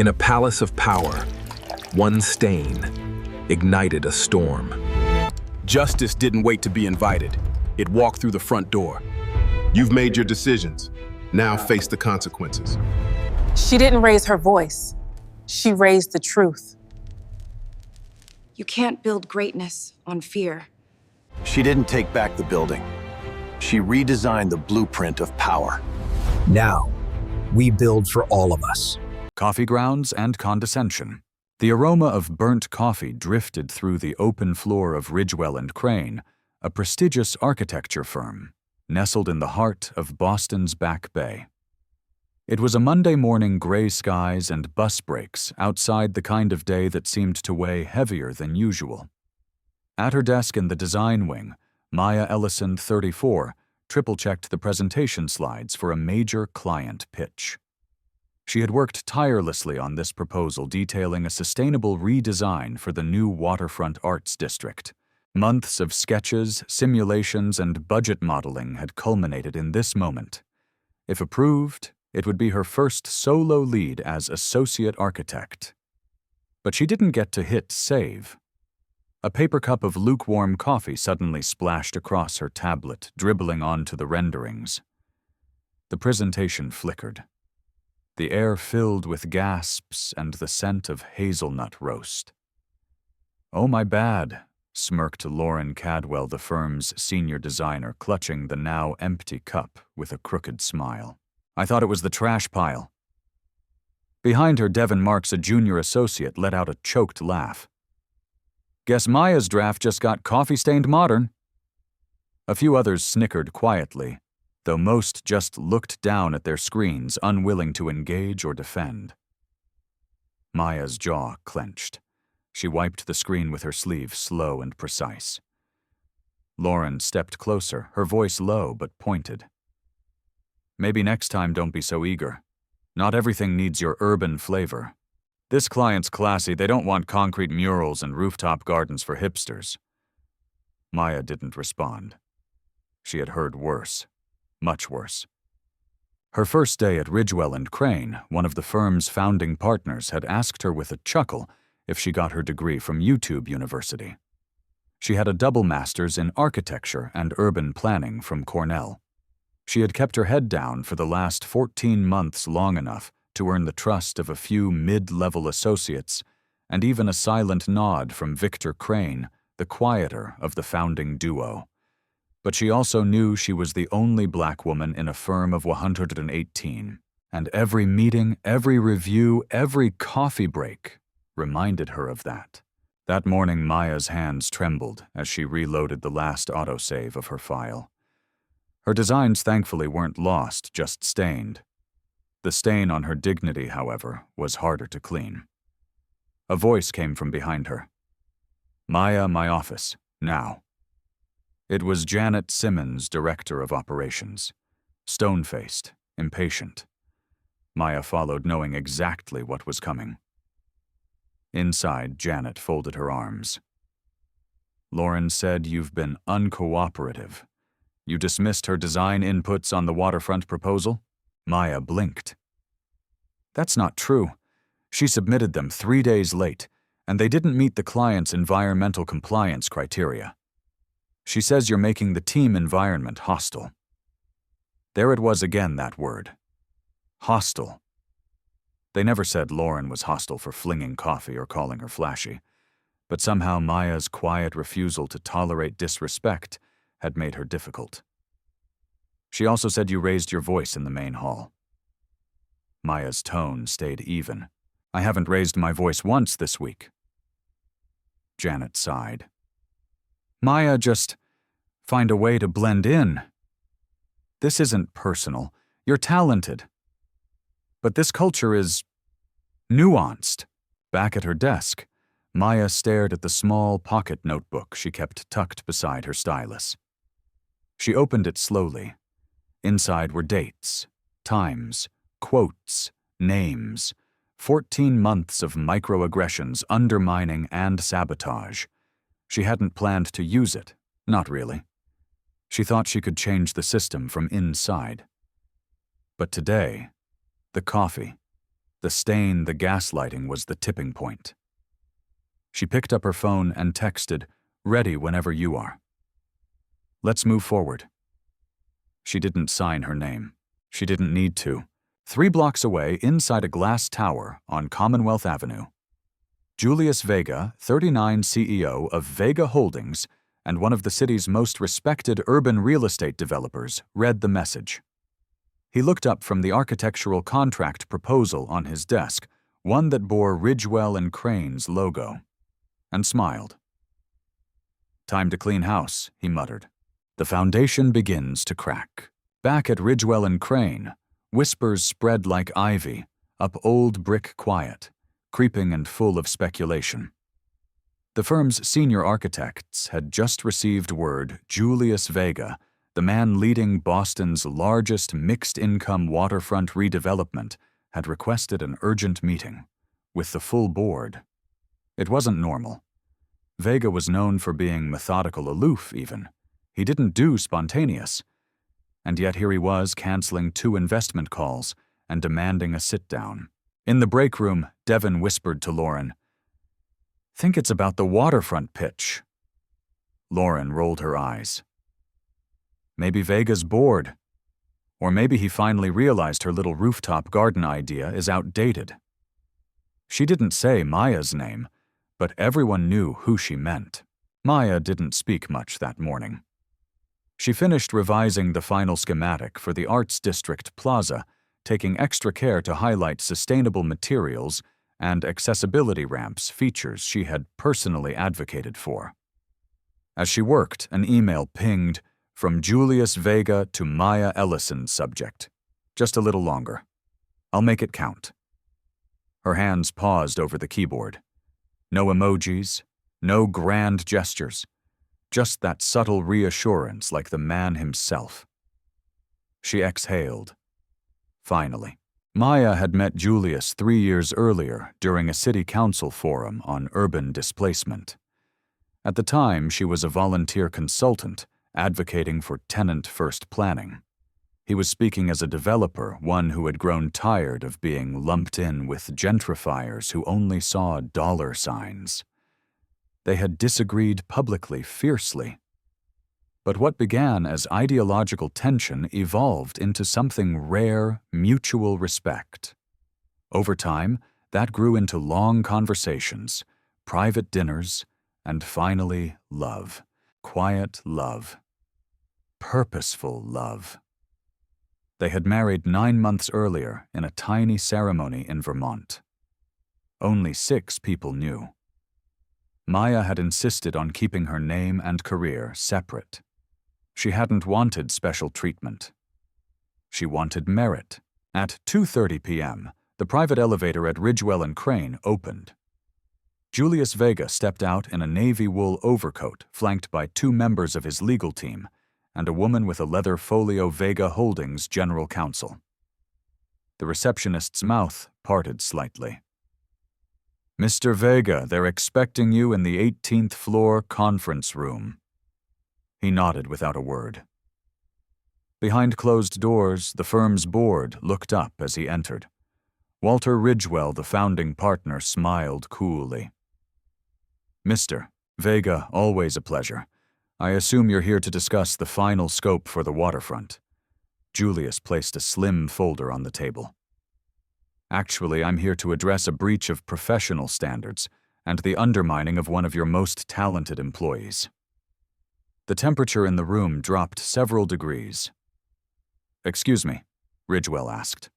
In a palace of power, one stain ignited a storm. Justice didn't wait to be invited. It walked through the front door. You've made your decisions. Now face the consequences. She didn't raise her voice. She raised the truth. You can't build greatness on fear. She didn't take back the building. She redesigned the blueprint of power. Now, we build for all of us. Coffee grounds and condescension. The aroma of burnt coffee drifted through the open floor of Ridgewell and Crane, a prestigious architecture firm, nestled in the heart of Boston's Back Bay. It was a Monday morning, gray skies and bus breaks outside, the kind of day that seemed to weigh heavier than usual. At her desk in the design wing, Maya Ellison, 34, triple-checked the presentation slides for a major client pitch. She had worked tirelessly on this proposal detailing a sustainable redesign for the new waterfront arts district. Months of sketches, simulations, and budget modeling had culminated in this moment. If approved, it would be her first solo lead as associate architect. But she didn't get to hit save. A paper cup of lukewarm coffee suddenly splashed across her tablet, dribbling onto the renderings. The presentation flickered. The air filled with gasps and the scent of hazelnut roast. "Oh, my bad," smirked Lauren Cadwell, the firm's senior designer, clutching the now empty cup with a crooked smile. "I thought it was the trash pile." Behind her, Devin Marks, a junior associate, let out a choked laugh. "Guess Maya's draft just got coffee-stained modern." A few others snickered quietly, though most just looked down at their screens, unwilling to engage or defend. Maya's jaw clenched. She wiped the screen with her sleeve, slow and precise. Lauren stepped closer, her voice low but pointed. "Maybe next time don't be so eager. Not everything needs your urban flavor. This client's classy, they don't want concrete murals and rooftop gardens for hipsters." Maya didn't respond. She had heard worse. Much worse. Her first day at Ridgewell and Crane, one of the firm's founding partners had asked her with a chuckle if she got her degree from YouTube University. She had a double master's in architecture and urban planning from Cornell. She had kept her head down for the last 14 months, long enough to earn the trust of a few mid-level associates and even a silent nod from Victor Crane, the quieter of the founding duo. But she also knew she was the only black woman in a firm of 118, and every meeting, every review, every coffee break reminded her of that. That morning, Maya's hands trembled as she reloaded the last autosave of her file. Her designs thankfully weren't lost, just stained. The stain on her dignity, however, was harder to clean. A voice came from behind her. "Maya, my office, now." It was Janet Simmons, director of operations. Stone-faced, impatient. Maya followed, knowing exactly what was coming. Inside, Janet folded her arms. "Lauren said you've been uncooperative. You dismissed her design inputs on the waterfront proposal?" Maya blinked. "That's not true. She submitted them 3 days late, and they didn't meet the client's environmental compliance criteria. She says you're making the team environment hostile." There it was again, that word. Hostile. They never said Lauren was hostile for flinging coffee or calling her flashy, but somehow Maya's quiet refusal to tolerate disrespect had made her difficult. "She also said you raised your voice in the main hall." Maya's tone stayed even. "I haven't raised my voice once this week." Janet sighed. "Maya, just find a way to blend in. This isn't personal. You're talented. But this culture is nuanced." Back at her desk, Maya stared at the small pocket notebook she kept tucked beside her stylus. She opened it slowly. Inside were dates, times, quotes, names, 14 months of microaggressions, undermining, and sabotage. She hadn't planned to use it, not really. She thought she could change the system from inside. But today, the coffee, The stain, the gaslighting was the tipping point. She picked up her phone and texted, "Ready whenever you are." "Let's move forward." She didn't sign her name. She didn't need to. 3 blocks away, inside a glass tower on Commonwealth Avenue, Julius Vega, 39, CEO of Vega Holdings and one of the city's most respected urban real estate developers, read the message. He looked up from the architectural contract proposal on his desk, one that bore Ridgewell and Crane's logo, and smiled. "Time to clean house," he muttered. The foundation begins to crack. Back at Ridgewell and Crane, whispers spread like ivy, up Old Brick Quiet, creeping and full of speculation. The firm's senior architects had just received word Julius Vega, the man leading Boston's largest mixed-income waterfront redevelopment, had requested an urgent meeting, with the full board. It wasn't normal. Vega was known for being methodical, aloof even. He didn't do spontaneous. And yet here he was canceling 2 investment calls and demanding a sit-down. In the break room, Devon whispered to Lauren, "Think it's about the waterfront pitch." Lauren rolled her eyes. Maybe Vega's bored. Or maybe he finally realized her little rooftop garden idea is outdated. She didn't say Maya's name, but everyone knew who she meant. Maya didn't speak much that morning. She finished revising the final schematic for the Arts District Plaza, taking extra care to highlight sustainable materials and accessibility ramps, features she had personally advocated for. As she worked, an email pinged, "From Julius Vega to Maya Ellison subject. Just a little longer. I'll make it count." Her hands paused over the keyboard. No emojis, no grand gestures. Just that subtle reassurance like the man himself. She exhaled. Finally. Maya had met Julius 3 years earlier during a city council forum on urban displacement. At the time, she was a volunteer consultant advocating for tenant-first planning. He was speaking as a developer, one who had grown tired of being lumped in with gentrifiers who only saw dollar signs. They had disagreed publicly, fiercely. But what began as ideological tension evolved into something rare, mutual respect. Over time, that grew into long conversations, private dinners, and finally, love. Quiet love. Purposeful love. They had married 9 months earlier in a tiny ceremony in Vermont. Only 6 people knew. Maya had insisted on keeping her name and career separate. She hadn't wanted special treatment. She wanted merit. At 2:30 p.m., the private elevator at Ridgewell and Crane opened. Julius Vega stepped out in a navy wool overcoat flanked by 2 members of his legal team and a woman with a leather folio Vega Holdings general counsel. The receptionist's mouth parted slightly. "Mr. Vega, they're expecting you in the 18th floor conference room." He nodded without a word. Behind closed doors, the firm's board looked up as he entered. Walter Ridgewell, the founding partner, smiled coolly. "Mr. Vega, always a pleasure. I assume you're here to discuss the final scope for the waterfront." Julius placed a slim folder on the table. "Actually, I'm here to address a breach of professional standards and the undermining of one of your most talented employees." The temperature in the room dropped several degrees. "Excuse me," Ridgewell asked.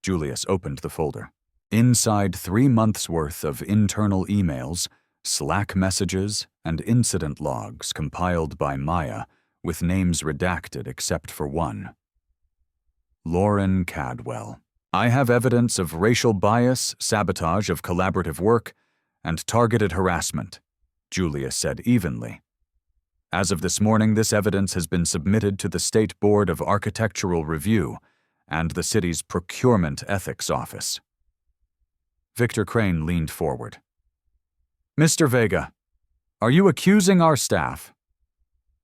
Julius opened the folder. Inside 3 months' worth of internal emails, Slack messages, and incident logs compiled by Maya, with names redacted except for one. Lauren Cadwell. "I have evidence of racial bias, sabotage of collaborative work, and targeted harassment," Julius said evenly. "As of this morning, this evidence has been submitted to the State Board of Architectural Review and the city's Procurement Ethics Office." Victor Crane leaned forward. "Mr. Vega, are you accusing our staff?"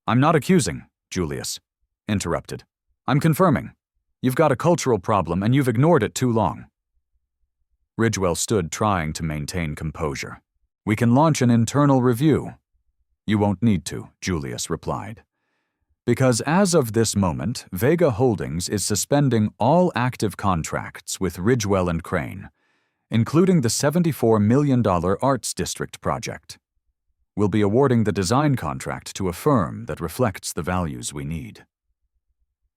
"I'm not accusing," Julius interrupted. "I'm confirming. You've got a cultural problem and you've ignored it too long." Ridgewell stood, trying to maintain composure. "We can launch an internal review." "You won't need to," Julius replied. "Because as of this moment, Vega Holdings is suspending all active contracts with Ridgewell and Crane, including the $74 million Arts District project. We'll be awarding the design contract to a firm that reflects the values we need."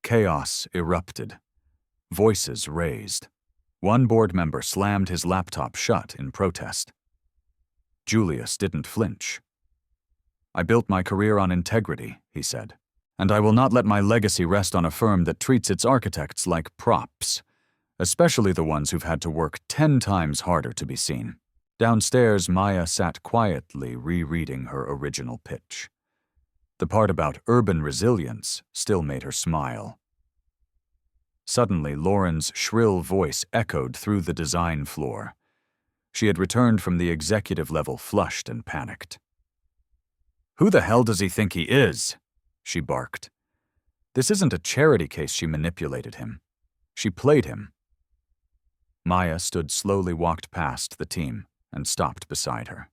Chaos erupted. Voices raised. One board member slammed his laptop shut in protest. Julius didn't flinch. "I built my career on integrity," he said, "and I will not let my legacy rest on a firm that treats its architects like props, especially the ones who've had to work 10 times harder to be seen." Downstairs, Maya sat quietly rereading her original pitch. The part about urban resilience still made her smile. Suddenly, Lauren's shrill voice echoed through the design floor. She had returned from the executive level flushed and panicked. "Who the hell does he think he is?" she barked. This isn't a charity case. She manipulated him. She played him. Maya slowly walked past the team and stopped beside her.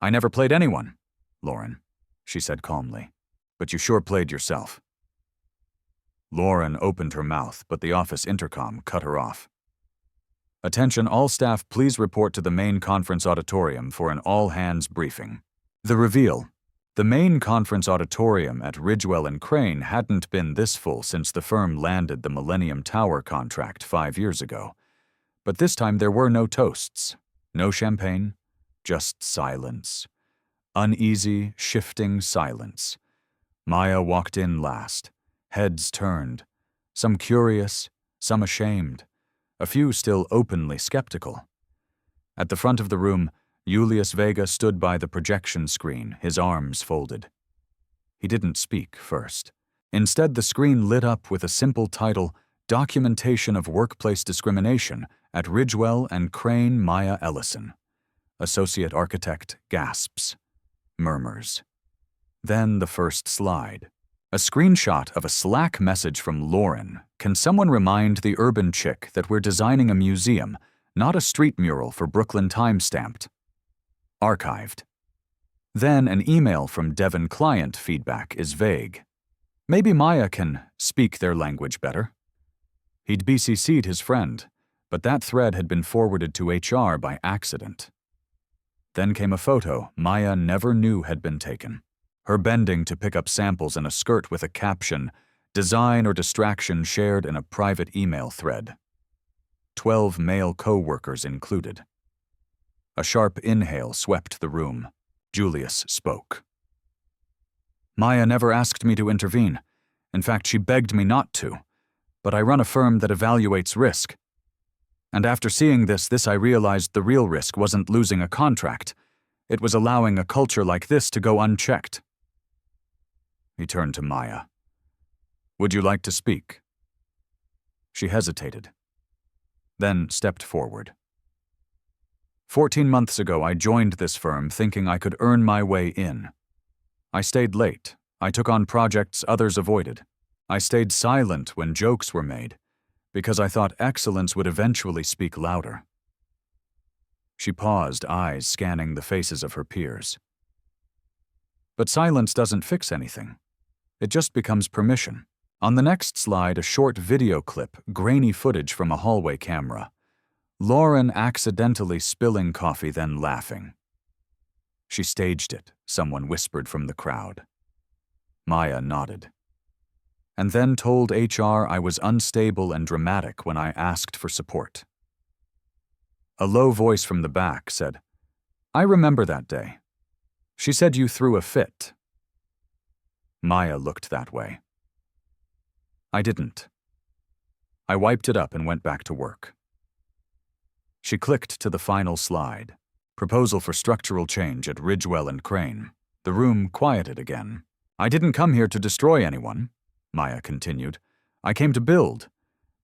"I never played anyone, Lauren," she said calmly, "but you sure played yourself." Lauren opened her mouth, but the office intercom cut her off. "Attention all staff, please report to the main conference auditorium for an all-hands briefing." The reveal. The main conference auditorium at Ridgewell and Crane hadn't been this full since the firm landed the Millennium Tower contract 5 years ago. But this time there were no toasts, no champagne, just silence. Uneasy, shifting silence. Maya walked in last. Heads turned, some curious, some ashamed, a few still openly skeptical. At the front of the room, Julius Vega stood by the projection screen, his arms folded. He didn't speak first. Instead, the screen lit up with a simple title, "Documentation of Workplace Discrimination at Ridgewell and Crane Maya Ellison." Associate architect gasps, murmurs. Then the first slide. A screenshot of a Slack message from Lauren. "Can someone remind the urban chick that we're designing a museum, not a street mural for Brooklyn time-stamped?" Archived. Then an email from Devon client feedback is vague. Maybe Maya can speak their language better. He'd BCC'd his friend, but that thread had been forwarded to HR by accident. Then came a photo Maya never knew had been taken. Her bending to pick up samples in a skirt with a caption, "Design or distraction shared in a private email thread." 12 male co-workers included. A sharp inhale swept the room. Julius spoke. "Maya never asked me to intervene. In fact, she begged me not to. But I run a firm that evaluates risk. And after seeing this I realized the real risk wasn't losing a contract. It was allowing a culture like this to go unchecked." He turned to Maya. "Would you like to speak?" She hesitated, then stepped forward. 14 months ago, I joined this firm thinking I could earn my way in. I stayed late. I took on projects others avoided. I stayed silent when jokes were made, because I thought excellence would eventually speak louder." She paused, eyes scanning the faces of her peers. "But silence doesn't fix anything. It just becomes permission." On the next slide, a short video clip, grainy footage from a hallway camera. Lauren accidentally spilling coffee, then laughing. "She staged it," someone whispered from the crowd. Maya nodded. "And then told HR I was unstable and dramatic when I asked for support." A low voice from the back said, "I remember that day. She said you threw a fit." Maya looked that way. "I didn't. I wiped it up and went back to work." She clicked to the final slide. Proposal for structural change at Ridgewell and Crane. The room quieted again. "I didn't come here to destroy anyone," Maya continued. "I came to build.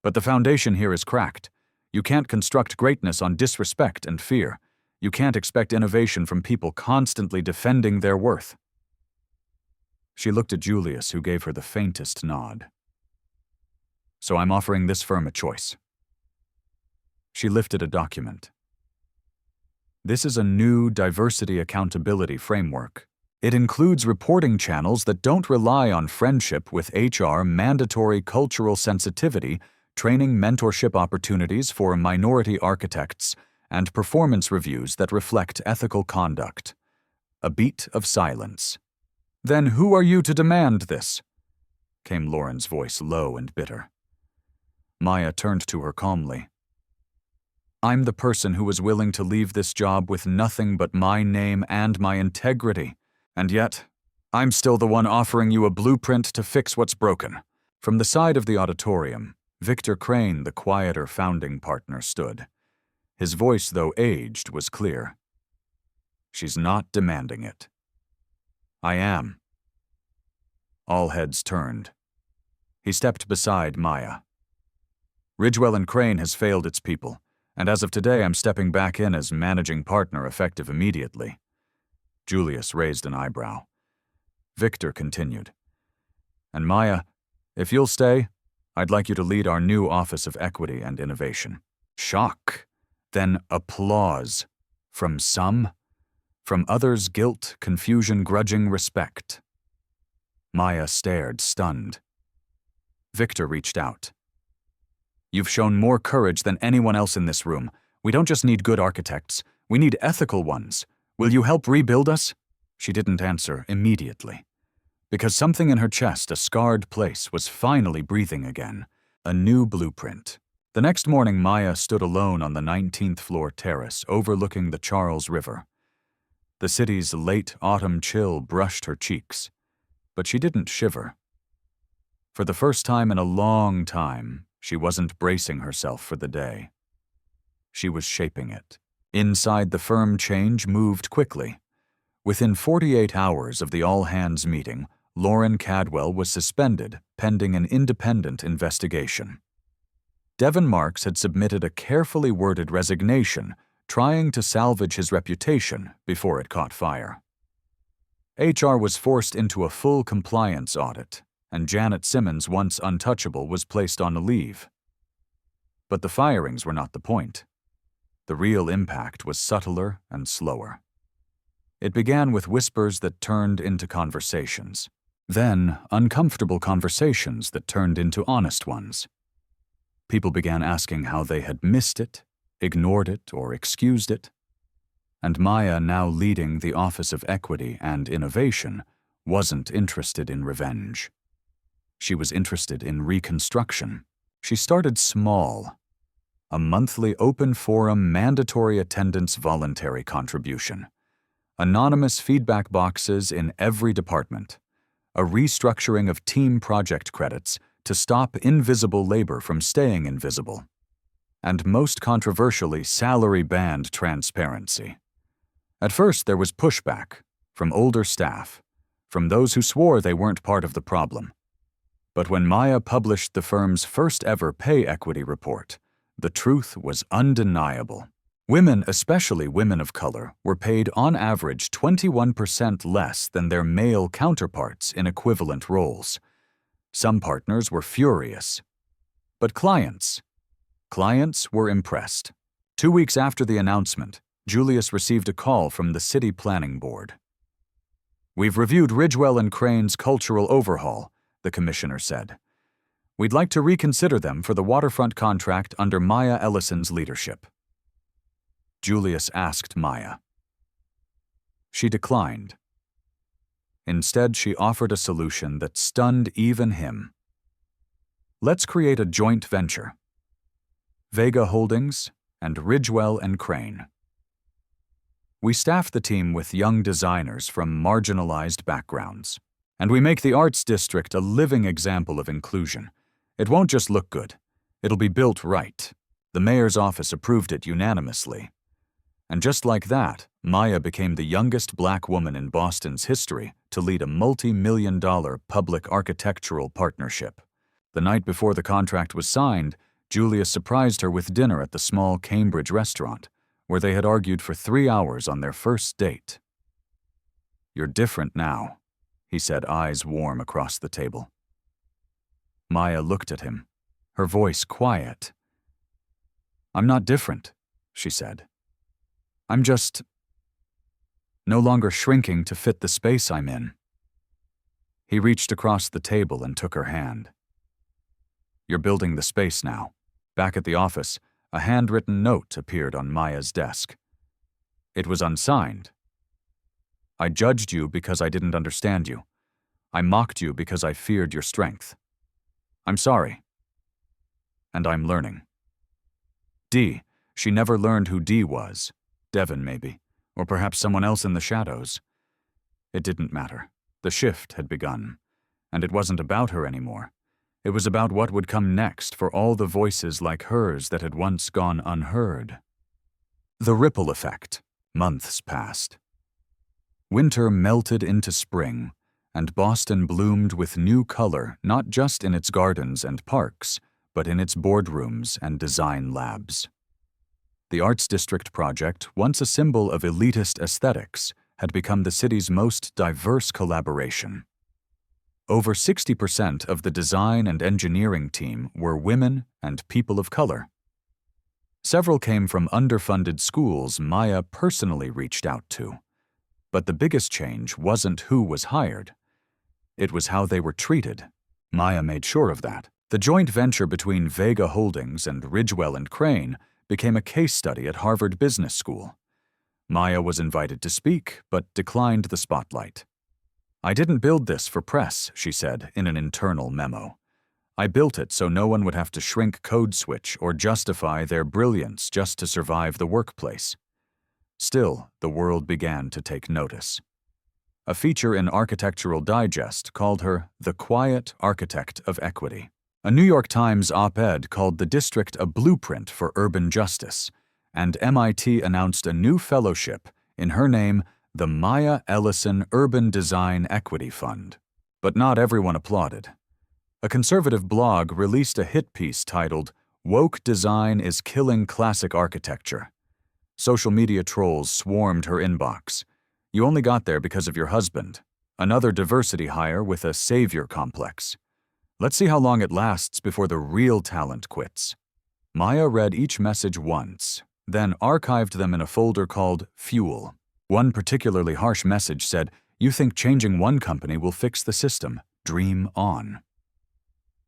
But the foundation here is cracked. You can't construct greatness on disrespect and fear. You can't expect innovation from people constantly defending their worth." She looked at Julius, who gave her the faintest nod. "So I'm offering this firm a choice." She lifted a document. This is a new diversity accountability framework. It includes reporting channels that don't rely on friendship with HR, mandatory cultural sensitivity, training mentorship opportunities for minority architects, and performance reviews that reflect ethical conduct. A beat of silence. "Then who are you to demand this?" came Lauren's voice, low and bitter. Maya turned to her calmly. "I'm the person who was willing to leave this job with nothing but my name and my integrity. And yet, I'm still the one offering you a blueprint to fix what's broken." From the side of the auditorium, Victor Crane, the quieter founding partner, stood. His voice, though aged, was clear. "She's not demanding it. I am." All heads turned. He stepped beside Maya. "Ridgewell and Crane has failed its people, and as of today I'm stepping back in as managing partner effective immediately." Julius raised an eyebrow. Victor continued. "And Maya, if you'll stay, I'd like you to lead our new Office of Equity and Innovation." Shock, then applause. From some. From others, guilt, confusion, grudging respect. Maya stared, stunned. Victor reached out. "You've shown more courage than anyone else in this room. We don't just need good architects. We need ethical ones. Will you help rebuild us?" She didn't answer immediately. Because something in her chest, a scarred place, was finally breathing again. A new blueprint. The next morning, Maya stood alone on the 19th floor terrace overlooking the Charles River. The city's late autumn chill brushed her cheeks, but she didn't shiver. For the first time in a long time, she wasn't bracing herself for the day. She was shaping it. Inside the firm, change moved quickly. Within 48 hours of the all-hands meeting, Lauren Cadwell was suspended pending an independent investigation. Devin Marks had submitted a carefully worded resignation, trying to salvage his reputation before it caught fire. HR was forced into a full compliance audit, and Janet Simmons, once untouchable, was placed on a leave. But the firings were not the point. The real impact was subtler and slower. It began with whispers that turned into conversations. Then, uncomfortable conversations that turned into honest ones. People began asking how they had missed it, ignored it, or excused it. And Maya, now leading the Office of Equity and Innovation, wasn't interested in revenge. She was interested in reconstruction. She started small. A monthly open forum mandatory attendance voluntary contribution. Anonymous feedback boxes in every department. A restructuring of team project credits to stop invisible labor from staying invisible. And most controversially, salary band transparency. At first, there was pushback from older staff, from those who swore they weren't part of the problem. But when Maya published the firm's first ever pay equity report, the truth was undeniable. Women, especially women of color, were paid on average 21% less than their male counterparts in equivalent roles. Some partners were furious. But clients were impressed. 2 weeks after the announcement, Julius received a call from the City Planning Board. "We've reviewed Ridgewell and Crane's cultural overhaul," the commissioner said. "We'd like to reconsider them for the waterfront contract under Maya Ellison's leadership." Julius asked Maya. She declined. Instead, she offered a solution that stunned even him. "Let's create a joint venture. Vega Holdings and Ridgewell and Crane. We staff the team with young designers from marginalized backgrounds, and we make the Arts District a living example of inclusion. It won't just look good. It'll be built right." The mayor's office approved it unanimously. And just like that, Maya became the youngest black woman in Boston's history to lead a multi-million-dollar public architectural partnership. The night before the contract was signed, Julius surprised her with dinner at the small Cambridge restaurant, where they had argued for 3 hours on their first date. "You're different now," he said, eyes warm across the table. Maya looked at him, her voice quiet. I'm not different, she said. I'm just no longer shrinking to fit the space I'm in. He reached across the table and took her hand. You're building the space now. Back at the office, a handwritten note appeared on Maya's desk. It was unsigned. I judged you because I didn't understand you. I mocked you because I feared your strength. I'm sorry. And I'm learning. Dee, she never learned who Dee was. Devon, maybe, or perhaps someone else in the shadows. It didn't matter. The shift had begun, and it wasn't about her anymore. It was about what would come next for all the voices like hers that had once gone unheard. The ripple effect. Months passed. Winter melted into spring, and Boston bloomed with new color not just in its gardens and parks, but in its boardrooms and design labs. The Arts District project, once a symbol of elitist aesthetics, had become the city's most diverse collaboration. Over 60% of the design and engineering team were women and people of color. Several came from underfunded schools Maya personally reached out to. But the biggest change wasn't who was hired. It was how they were treated. Maya made sure of that. The joint venture between Vega Holdings and Ridgewell and Crane became a case study at Harvard Business School. Maya was invited to speak, but declined the spotlight. I didn't build this for press, she said in an internal memo. I built it so no one would have to shrink code switch or justify their brilliance just to survive the workplace. Still, the world began to take notice. A feature in Architectural Digest called her the quiet architect of equity. A New York Times op-ed called the district a blueprint for urban justice, and MIT announced a new fellowship, in her name, the Maya Ellison Urban Design Equity Fund. But not everyone applauded. A conservative blog released a hit piece titled, "Woke Design is Killing Classic Architecture." Social media trolls swarmed her inbox. You only got there because of your husband. Another diversity hire with a savior complex. Let's see how long it lasts before the real talent quits. Maya read each message once, then archived them in a folder called Fuel. One particularly harsh message said, "You think changing one company will fix the system. Dream on."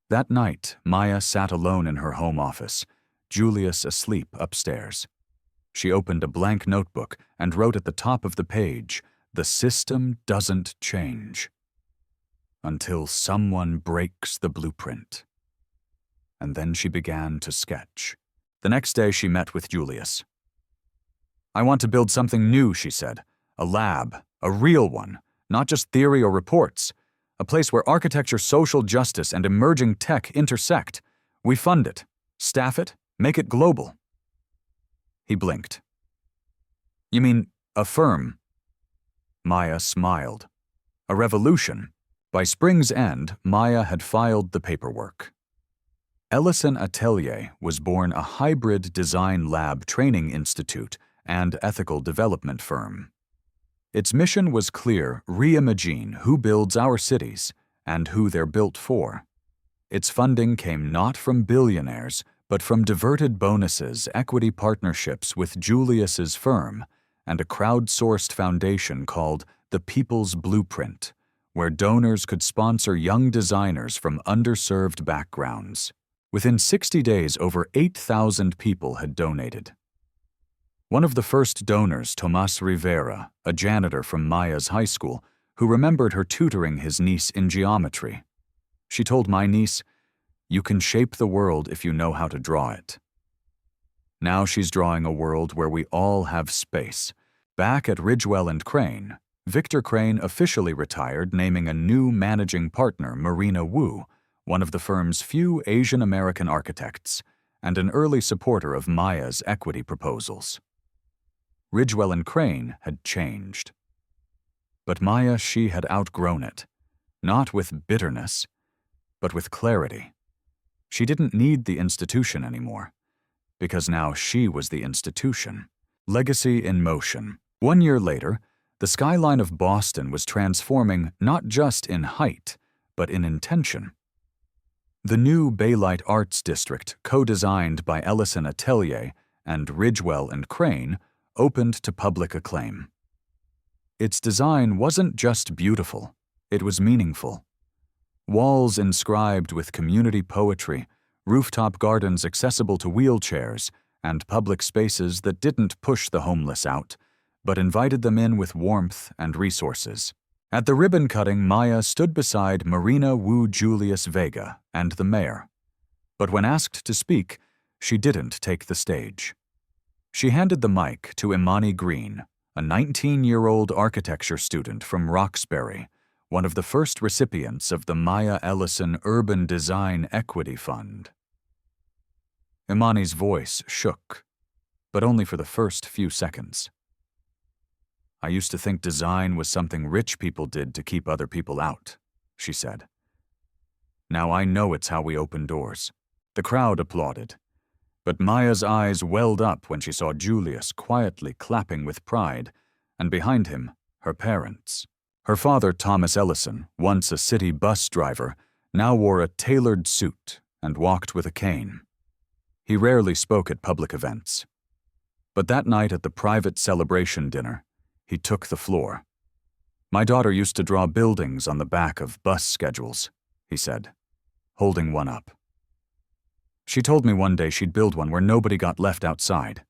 That night, Maya sat alone in her home office, Julius asleep upstairs. She opened a blank notebook and wrote at the top of the page, "The system doesn't change until someone breaks the blueprint." And then she began to sketch. The next day she met with Julius. "I want to build something new," she said. "A lab, a real one, not just theory or reports. A place where architecture, social justice, and emerging tech intersect. We fund it, staff it, make it global." He blinked. "You mean a firm?" Maya smiled. "A revolution." By spring's end, Maya had filed the paperwork. Ellison Atelier was born a hybrid design lab training institute and ethical development firm. Its mission was clear: reimagine who builds our cities and who they're built for. Its funding came not from billionaires, but from diverted bonuses, equity partnerships with Julius's firm, and a crowdsourced foundation called the People's Blueprint, where donors could sponsor young designers from underserved backgrounds. Within 60 days, over 8,000 people had donated. One of the first donors, Tomas Rivera, a janitor from Maya's high school, who remembered her tutoring his niece in geometry. She told my niece, "You can shape the world if you know how to draw it." Now she's drawing a world where we all have space. Back at Ridgewell and Crane, Victor Crane officially retired, naming a new managing partner, Marina Wu, one of the firm's few Asian American architects, and an early supporter of Maya's equity proposals. Ridgewell and Crane had changed. But Maya, she had outgrown it, not with bitterness, but with clarity. She didn't need the institution anymore, because now she was the institution. Legacy in motion. 1 year later, the skyline of Boston was transforming not just in height, but in intention. The new Baylight Arts District, co-designed by Ellison Atelier and Ridgewell and Crane, opened to public acclaim. Its design wasn't just beautiful, it was meaningful. Walls inscribed with community poetry, rooftop gardens accessible to wheelchairs, and public spaces that didn't push the homeless out, but invited them in with warmth and resources. At the ribbon cutting, Maya stood beside Marina Wu Julius Vega and the mayor. But when asked to speak, she didn't take the stage. She handed the mic to Imani Green, a 19-year-old architecture student from Roxbury, one of the first recipients of the Maya Ellison Urban Design Equity Fund. Imani's voice shook, but only for the first few seconds. "I used to think design was something rich people did to keep other people out," she said. "Now I know it's how we open doors." The crowd applauded, but Maya's eyes welled up when she saw Julius quietly clapping with pride, and behind him, her parents. Her father, Thomas Ellison, once a city bus driver, now wore a tailored suit and walked with a cane. He rarely spoke at public events. But that night at the private celebration dinner, he took the floor. "My daughter used to draw buildings on the back of bus schedules," he said, holding one up. "She told me one day she'd build one where nobody got left outside."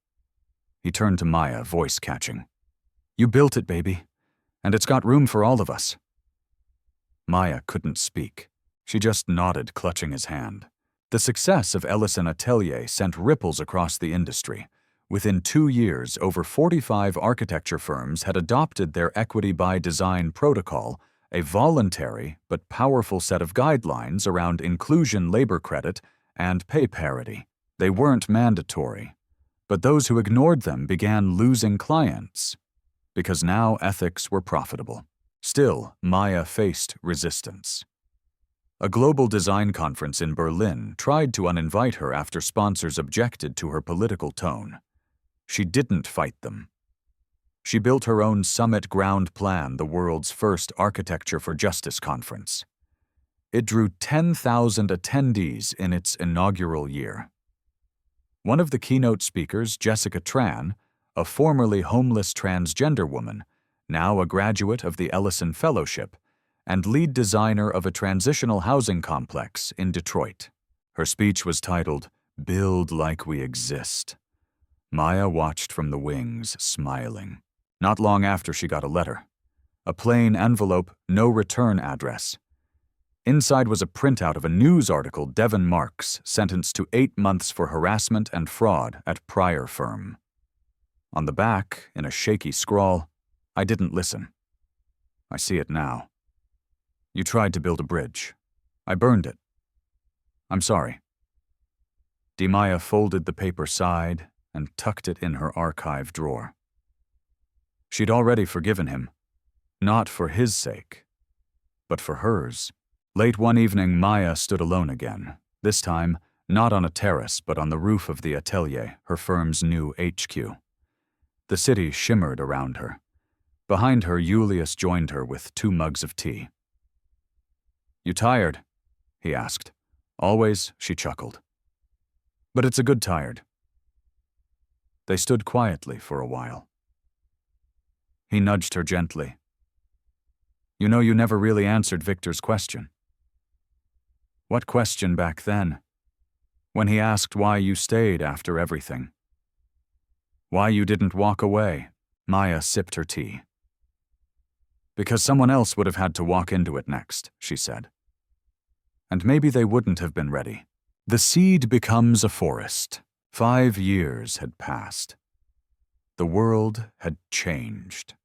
He turned to Maya, voice catching. "You built it, baby, and it's got room for all of us." Maya couldn't speak. She just nodded, clutching his hand. The success of Ellison Atelier sent ripples across the industry. Within 2 years, over 45 architecture firms had adopted their Equity by Design protocol, a voluntary but powerful set of guidelines around inclusion labor credit and pay parity. They weren't mandatory, but those who ignored them began losing clients, because now ethics were profitable. Still, Maya faced resistance. A global design conference in Berlin tried to uninvite her after sponsors objected to her political tone. She didn't fight them. She built her own Summit Ground Plan, the world's first Architecture for Justice conference. It drew 10,000 attendees in its inaugural year. One of the keynote speakers, Jessica Tran, a formerly homeless transgender woman, now a graduate of the Ellison Fellowship, and lead designer of a transitional housing complex in Detroit. Her speech was titled, "Build Like We Exist." Maya watched from the wings, smiling. Not long after, she got a letter. A plain envelope, no return address. Inside was a printout of a news article Devin Marks sentenced to 8 months for harassment and fraud at prior firm. On the back, in a shaky scrawl, "I didn't listen. I see it now. You tried to build a bridge. I burned it. I'm sorry." Maya folded the paper side and tucked it in her archive drawer. She'd already forgiven him, not for his sake, but for hers. Late one evening, Maya stood alone again, this time not on a terrace but on the roof of the Atelier, her firm's new HQ. The city shimmered around her. Behind her, Julius joined her with 2 mugs of tea. "You tired?" he asked. "Always," she chuckled. "But it's a good tired." They stood quietly for a while. He nudged her gently. "You know, you never really answered Victor's question." "What question back then? When he asked why you stayed after everything? Why you didn't walk away?" Maya sipped her tea. "Because someone else would have had to walk into it next," she said. "And maybe they wouldn't have been ready." The seed becomes a forest. 5 years had passed. The world had changed.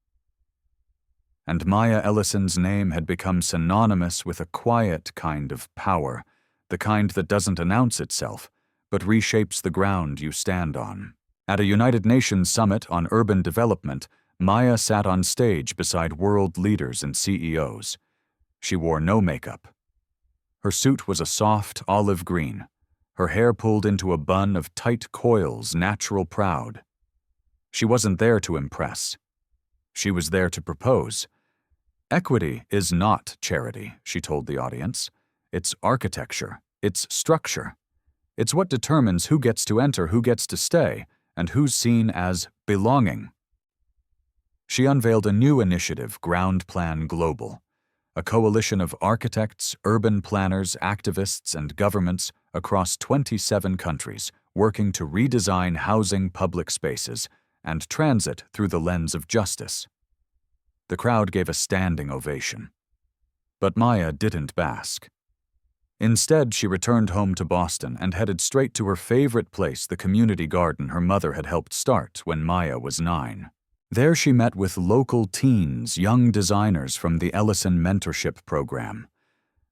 And Maya Ellison's name had become synonymous with a quiet kind of power, the kind that doesn't announce itself, but reshapes the ground you stand on. At a United Nations summit on urban development, Maya sat on stage beside world leaders and CEOs. She wore no makeup. Her suit was a soft olive green, her hair pulled into a bun of tight coils, natural proud. She wasn't there to impress. She was there to propose. Equity is not charity, she told the audience. It's architecture. It's structure. It's what determines who gets to enter, who gets to stay, and who's seen as belonging. She unveiled a new initiative, Ground Plan Global, a coalition of architects, urban planners, activists, and governments across 27 countries working to redesign housing, public spaces, and transit through the lens of justice. The crowd gave a standing ovation. But Maya didn't bask. Instead, she returned home to Boston and headed straight to her favorite place, the community garden her mother had helped start when Maya was 9. There she met with local teens, young designers from the Ellison mentorship program.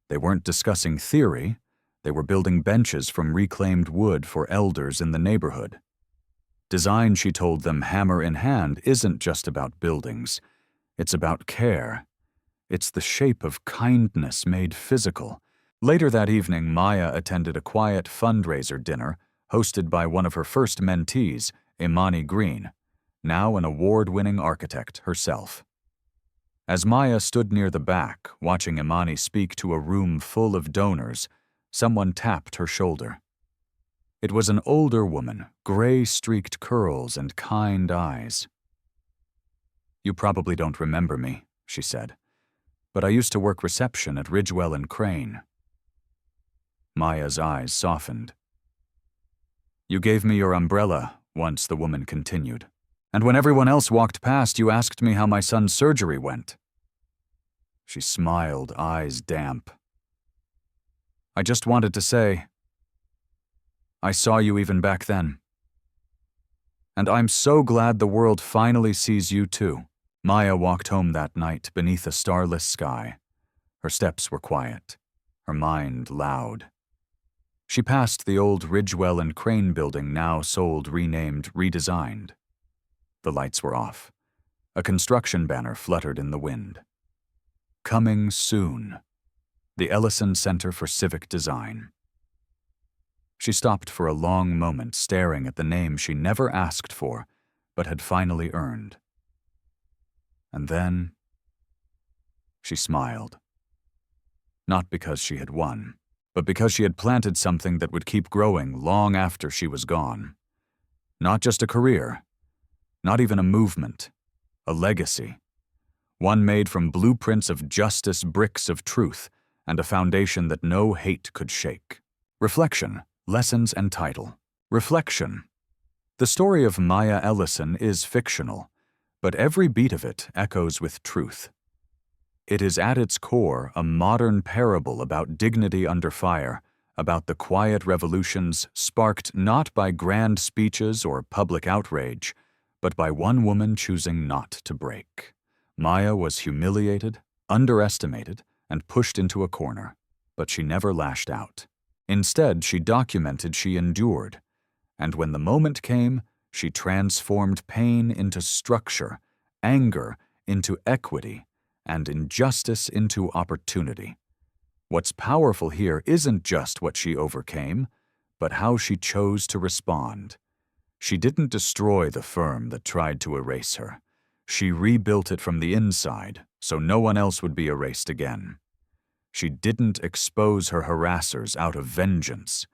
They weren't discussing theory, they were building benches from reclaimed wood for elders in the neighborhood. Design, she told them, hammer in hand, isn't just about buildings. It's about care. It's the shape of kindness made physical. Later that evening, Maya attended a quiet fundraiser dinner hosted by one of her first mentees, Imani Green, now an award-winning architect herself. As Maya stood near the back, watching Imani speak to a room full of donors, someone tapped her shoulder. It was an older woman, gray-streaked curls and kind eyes. "You probably don't remember me," she said, "but I used to work reception at Ridgewell and Crane." Maya's eyes softened. "You gave me your umbrella once," the woman continued. "And when everyone else walked past, you asked me how my son's surgery went." She smiled, eyes damp. "I just wanted to say, I saw you even back then. And I'm so glad the world finally sees you too." Maya walked home that night beneath a starless sky. Her steps were quiet, her mind loud. She passed the old Ridgewell and Crane building, now sold, renamed, redesigned. The lights were off. A construction banner fluttered in the wind. "Coming soon. The Ellison Center for Civic Design." She stopped for a long moment, staring at the name she never asked for, but had finally earned. And then she smiled. Not because she had won, but because she had planted something that would keep growing long after she was gone. Not just a career, not even a movement, a legacy. One made from blueprints of justice, bricks of truth, and a foundation that no hate could shake. Reflection, lessons and title. Reflection. The story of Maya Ellison is fictional, but every beat of it echoes with truth. It is at its core a modern parable about dignity under fire, about the quiet revolutions sparked not by grand speeches or public outrage, but by one woman choosing not to break. Maya was humiliated, underestimated, and pushed into a corner, but she never lashed out. Instead, she documented, she endured, and when the moment came, she transformed pain into structure, anger into equity, and injustice into opportunity. What's powerful here isn't just what she overcame, but how she chose to respond. She didn't destroy the firm that tried to erase her. She rebuilt it from the inside so no one else would be erased again. She didn't expose her harassers out of vengeance.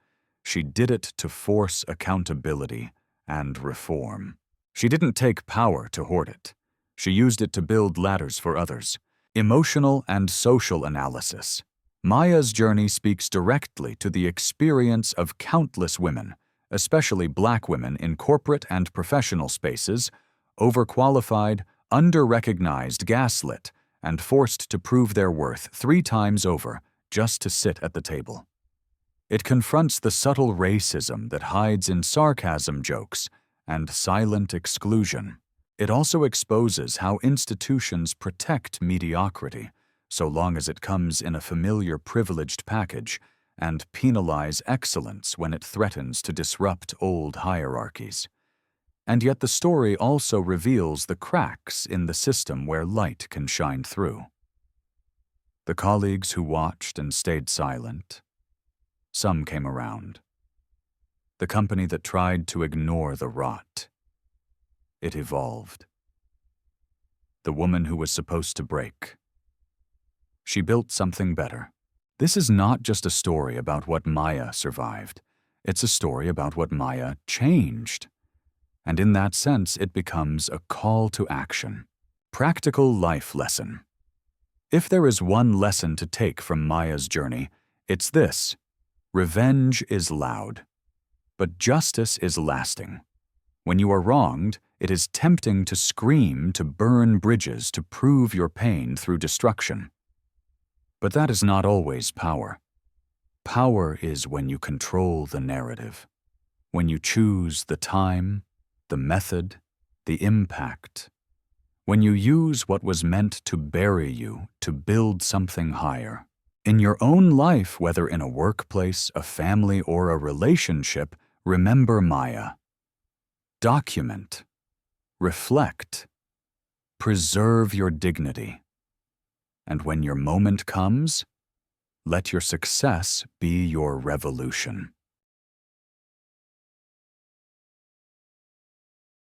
She did it to force accountability and reform. She didn't take power to hoard it. She used it to build ladders for others. Emotional and social analysis. Maya's journey speaks directly to the experience of countless women, especially Black women in corporate and professional spaces, overqualified, under-recognized, gaslit, and forced to prove their worth 3 times over just to sit at the table. It confronts the subtle racism that hides in sarcasm jokes and silent exclusion. It also exposes how institutions protect mediocrity, so long as it comes in a familiar privileged package, and penalize excellence when it threatens to disrupt old hierarchies. And yet the story also reveals the cracks in the system where light can shine through. The colleagues who watched and stayed silent, some came around. The company that tried to ignore the rot, it evolved. The woman who was supposed to break, she built something better. This is not just a story about what Maya survived. It's a story about what Maya changed. And in that sense, it becomes a call to action. Practical life lesson. If there is one lesson to take from Maya's journey, it's this: revenge is loud, but justice is lasting. When you are wronged, it is tempting to scream, to burn bridges, to prove your pain through destruction. But that is not always power. Power is when you control the narrative, when you choose the time, the method, the impact, when you use what was meant to bury you to build something higher. In your own life, whether in a workplace, a family, or a relationship, remember Maya. Document, reflect, preserve your dignity. And when your moment comes, let your success be your revolution.